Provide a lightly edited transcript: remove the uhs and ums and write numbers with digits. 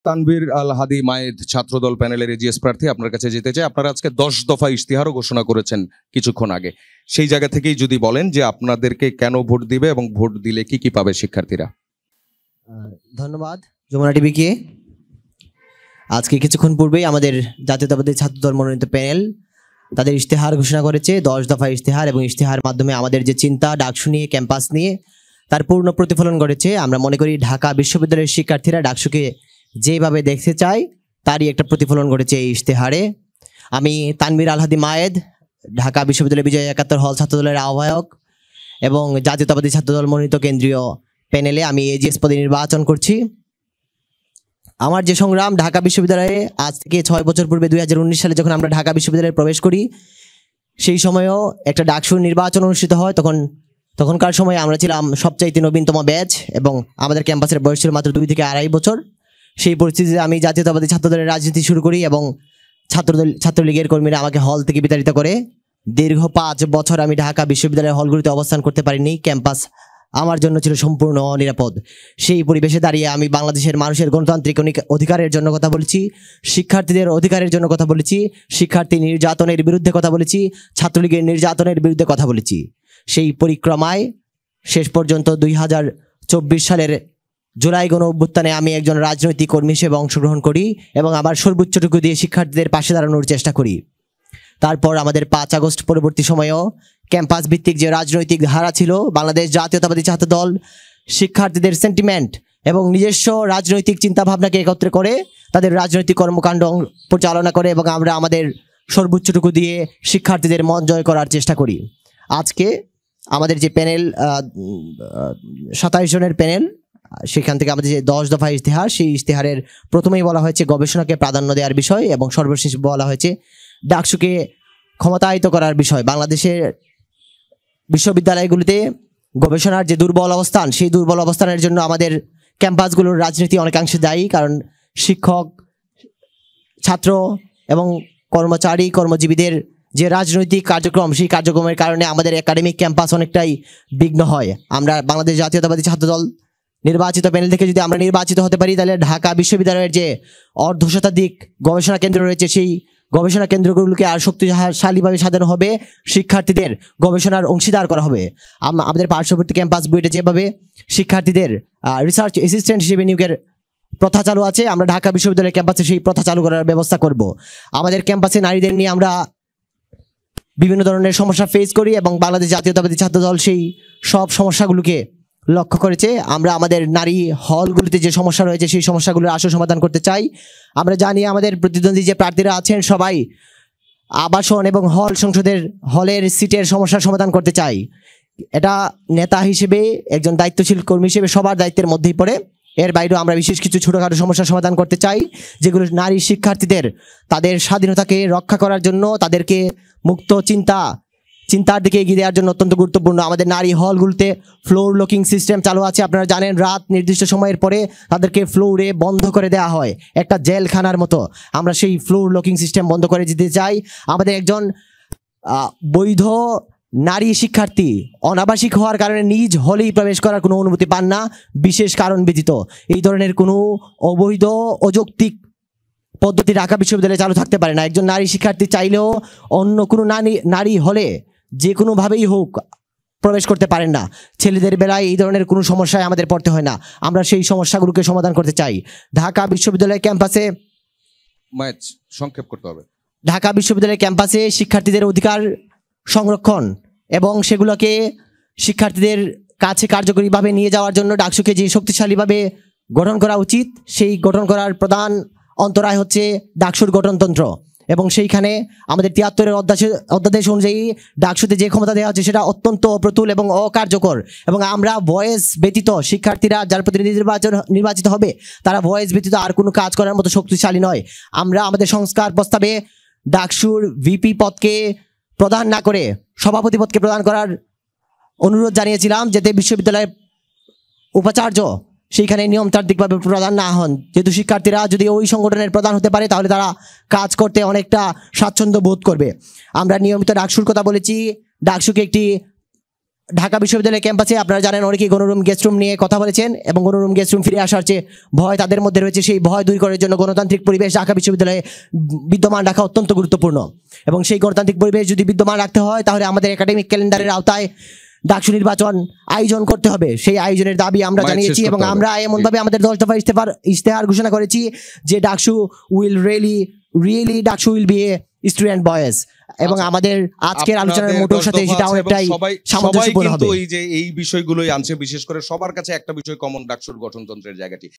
তানভীর আল হাদি মায়েদ ছাত্রদল প্যানেলের এজিএস প্রার্থী, আপনার কাছে যেতে চাই। আপনারা আজকে 10 দফা ইশতিহারও ঘোষণা করেছেন কিছুক্ষণ আগে। সেই জায়গা থেকেই যদি বলেন যে আপনাদেরকে কেন ভোট দিবে এবং ভোট দিলে কি কি পাবে শিক্ষার্থীরা। ধন্যবাদ যমুনা টিভিকে। আজকে কিছুক্ষণ পূর্বেই আমাদের জাতীয়তাবাদী ছাত্রদল মনোনীত প্যানেল তাদের ইশতেহার ঘোষণা করেছে, 10 দফা ইশতেহার, এবং ইশতেহার মাধ্যমে আমাদের যে চিন্তা ডাকসু নিয়ে, ক্যাম্পাস নিয়ে, তার পূর্ণ প্রতিফলন ঘটেছে। আমরা মনে করি ঢাকা বিশ্ববিদ্যালয়ের শিক্ষার্থীরা ডাকসুকে যেভাবে দেখতে চায় তারই একটা প্রতিফলন ঘটেছে এই ইশতেহারে। আমি তানভীর আল হাদি মায়েদ, ঢাকা বিশ্ববিদ্যালয় বিজয় 71 হল ছাত্রদলের আহ্বায়ক এবং জাতীয়তাবাদী ছাত্রদল মনোনীত কেন্দ্রীয় প্যানেলে আমি এজিএস পদে নির্বাচন করছি। আমার যে সংগ্রাম ঢাকা বিশ্ববিদ্যালয়ে আজ থেকে 6 বছর পূর্বে 2019 সালে যখন আমরা ঢাকা বিশ্ববিদ্যালয়ে প্রবেশ করি, সেই সময়ও একটা ডাকসুর নির্বাচন অনুষ্ঠিত হয়। তখনকার সময়ে আমরা ছিলাম সবচাইতে নবীনতম ব্যাচ এবং আমাদের ক্যাম্পাসের বয়স ছিল মাত্র 2 থেকে 2.5 বছর। সেই পরিস্থিতিতে আমি জাতীয়তাবাদী ছাত্রদলের রাজনীতি শুরু করি এবং ছাত্রলীগের কর্মীরা আমাকে হল থেকে বিতাড়িত করে। দীর্ঘ 5 বছর আমি ঢাকা বিশ্ববিদ্যালয়ের হলগুলিতে অবস্থান করতে পারিনি। ক্যাম্পাস আমার জন্য ছিল সম্পূর্ণ অনিরাপদ। সেই পরিবেশে দাঁড়িয়ে আমি বাংলাদেশের মানুষের গণতান্ত্রিক অধিকারের জন্য কথা বলেছি, শিক্ষার্থীদের অধিকারের জন্য কথা বলেছি, শিক্ষার্থী নির্যাতনের বিরুদ্ধে কথা বলেছি, ছাত্রলীগের নির্যাতনের বিরুদ্ধে কথা বলেছি। সেই পরিক্রমায় শেষ পর্যন্ত 2024 সালের জুলাই গণ অভ্যুত্থানে আমি একজন রাজনৈতিক কর্মী হিসেবে অংশগ্রহণ করি এবং আবার সর্বোচ্চটুকু দিয়ে শিক্ষার্থীদের পাশে দাঁড়ানোর চেষ্টা করি। তারপর আমাদের 5 আগস্ট পরবর্তী সময়েও ক্যাম্পাস ভিত্তিক যে রাজনৈতিক ধারা ছিল, বাংলাদেশ জাতীয়তাবাদী ছাত্রদল শিক্ষার্থীদের সেন্টিমেন্ট এবং নিজস্ব রাজনৈতিক চিন্তাভাবনাকে একত্রে করে তাদের রাজনৈতিক কর্মকাণ্ড পরিচালনা করে এবং আমরা আমাদের সর্বোচ্চটুকু দিয়ে শিক্ষার্থীদের মন জয় করার চেষ্টা করি। আজকে আমাদের যে প্যানেল 27 জনের প্যানেল, সেখান থেকে আমাদের যে 10 দফা ইশতেহার, সেই ইশতেহারের প্রথমেই বলা হয়েছে গবেষণাকে প্রাধান্য দেওয়ার বিষয় এবং সর্বশেষ বলা হয়েছে ডাকসুকে ক্ষমতায়িত করার বিষয়। বাংলাদেশের বিশ্ববিদ্যালয়গুলিতে গবেষণার যে দুর্বল অবস্থান, সেই দুর্বল অবস্থানের জন্য আমাদের ক্যাম্পাসগুলোর রাজনীতি অনেকাংশে দায়ী। কারণ শিক্ষক, ছাত্র এবং কর্মজীবীদের যে রাজনৈতিক কার্যক্রম, সেই কার্যক্রমের কারণে আমাদের একাডেমিক ক্যাম্পাস অনেকটাই বিঘ্ন হয়। আমরা বাংলাদেশ জাতীয়তাবাদী ছাত্রদল নির্বাচিত প্যানেল থেকে যদি আমরা নির্বাচিত হতে পারি, তাহলে ঢাকা বিশ্ববিদ্যালয়ের যে অর্ধশতাধিক গবেষণা কেন্দ্র রয়েছে, সেই গবেষণা কেন্দ্রগুলোকে আর শক্তিশালীভাবে সাজানো হবে, শিক্ষার্থীদের গবেষণার অংশীদার করা হবে। আমাদের পার্শ্ববর্তী ক্যাম্পাস বুয়েটে যেভাবে শিক্ষার্থীদের রিসার্চ অ্যাসিস্ট্যান্ট হিসেবে নিয়োগের প্রথা চালু আছে, আমরা ঢাকা বিশ্ববিদ্যালয়ের ক্যাম্পাসে সেই প্রথা চালু করার ব্যবস্থা করব। আমাদের ক্যাম্পাসে নারীদের নিয়ে আমরা বিভিন্ন ধরনের সমস্যা ফেস করি এবং বাংলাদেশ জাতীয়তাবাদী ছাত্রদল সেই সব সমস্যাগুলোকে লক্ষ্য করেছে। আমরা আমাদের নারী হলগুলিতে যে সমস্যা রয়েছে, সেই সমস্যাগুলোর আসল সমাধান করতে চাই। আমরা জানি আমাদের প্রতিদ্বন্দ্বী যে প্রার্থীরা আছেন সবাই আবাসন এবং হলের সিটের সমস্যার সমাধান করতে চাই। এটা নেতা হিসেবে, একজন দায়িত্বশীল কর্মী হিসেবে সবার দায়িত্বের মধ্যেই পড়ে। এর বাইরেও আমরা বিশেষ কিছু ছোটোখাটো সমস্যার সমাধান করতে চাই, যেগুলো নারী শিক্ষার্থীদের তাদের স্বাধীনতাকে রক্ষা করার জন্য, তাদেরকে মুক্ত চিন্তার দিকে এগিয়ে দেওয়ার জন্য অত্যন্ত গুরুত্বপূর্ণ। আমাদের নারী হলগুলোতে ফ্লোর লকিং সিস্টেম চালু আছে। আপনারা জানেন, রাত নির্দিষ্ট সময়ের পরে তাদেরকে ফ্লোরে বন্ধ করে দেওয়া হয়, একটা জেলখানার মতো। আমরা সেই ফ্লোর লকিং সিস্টেম বন্ধ করে দিতে চাই। আমাদের একজন বৈধ নারী শিক্ষার্থী অনাবাসিক হওয়ার কারণে নিজ হলেই প্রবেশ করার কোনো অনুমতি পান না, বিশেষ কারণ ব্যতীত। এই ধরনের কোনো অবৈধ অযৌক্তিক পদ্ধতি ঢাকা বিশ্ববিদ্যালয়ে চালু থাকতে পারে না। একজন নারী শিক্ষার্থী চাইলেও অন্য কোনো নারী হলে যে কোনোভাবেই হোক প্রবেশ করতে পারেন না। ছেলেদের বেলায় এই ধরনের কোনো সমস্যায় আমাদের পড়তে হয় না। আমরা সেই সমস্যাগুলোকে সমাধান করতে চাই। ঢাকা বিশ্ববিদ্যালয় ক্যাম্পাসে সংক্ষেপ করতে হবে। ঢাকা বিশ্ববিদ্যালয় ক্যাম্পাসে শিক্ষার্থীদের অধিকার সংরক্ষণ এবং সেগুলোকে শিক্ষার্থীদের কাছে কার্যকরীভাবে নিয়ে যাওয়ার জন্য ডাকসুকে যে শক্তিশালীভাবে গঠন করা উচিত, সেই গঠন করার প্রধান অন্তরায় হচ্ছে ডাকসুর গঠনতন্ত্র। এবং সেইখানে আমাদের 73-এর অধ্যাদেশ অনুযায়ী ডাকসুতে যে ক্ষমতা দেওয়া হচ্ছে সেটা অত্যন্ত অপ্রতুল এবং অকার্যকর। এবং আমরা ভয়েস ব্যতীত, শিক্ষার্থীরা যার প্রতিনিধি নির্বাচিত হবে তারা ভয়েস ব্যতীত আর কোনো কাজ করার মতো শক্তিশালী নয়। আমরা আমাদের সংস্কার প্রস্তাবে ডাকসুর ভিপি পদকে প্রদান না করে সভাপতি পদকে প্রদান করার অনুরোধ জানিয়েছিলাম, যাতে বিশ্ববিদ্যালয়ের উপাচার্য সেইখানে নিয়মতান্ত্রিকভাবে প্রধান না হন। যেহেতু শিক্ষার্থীরা যদি ওই সংগঠনের প্রধান হতে পারে, তাহলে তারা কাজ করতে অনেকটা স্বাচ্ছন্দ্য বোধ করবে। আমরা নিয়মিত ডাকসুর কথা বলেছি। ডাকসুকে একটি ঢাকা বিশ্ববিদ্যালয় ক্যাম্পাসে আপনারা জানেন অনেকেই গণরুম গেস্ট রুম নিয়ে কথা বলেছেন এবং গণরুম গেস্ট রুম ফিরে আসার যে ভয় তাদের মধ্যে রয়েছে, সেই ভয় দূর করার জন্য গণতান্ত্রিক পরিবেশ ঢাকা বিশ্ববিদ্যালয়ে বিদ্যমান রাখা অত্যন্ত গুরুত্বপূর্ণ। এবং সেই গণতান্ত্রিক পরিবেশ যদি বিদ্যমান রাখতে হয় তাহলে আমাদের একাডেমিক ক্যালেন্ডারের আওতায় ডাকসু নির্বাচন আয়োজন করতে হবে। সেই আয়োজনের দাবি আমরা মাইক জানিয়েছি শেষ এবং করতে হবে। আমরা এমনভাবে আমাদের 10 দফা ইশতেহার ঘোষণা করেছি যে DUCSU will really DUCSU will B a student boys, এবং আচ্ছা। আমাদের আজকের আলোচনার আপনাদের মোটোর 10 সাথে দফা সেটা আছে এবং অনেকটাই সবাই সামঞ্জস্যপূর্ণ কিন্তু হবে। এই যে এই বিষয়গুলোই আনছে, বিশেষ করে সবার কাছে একটা বিষয় কমন, ডাকসুর গঠনতন্ত্রের জায়গাটি।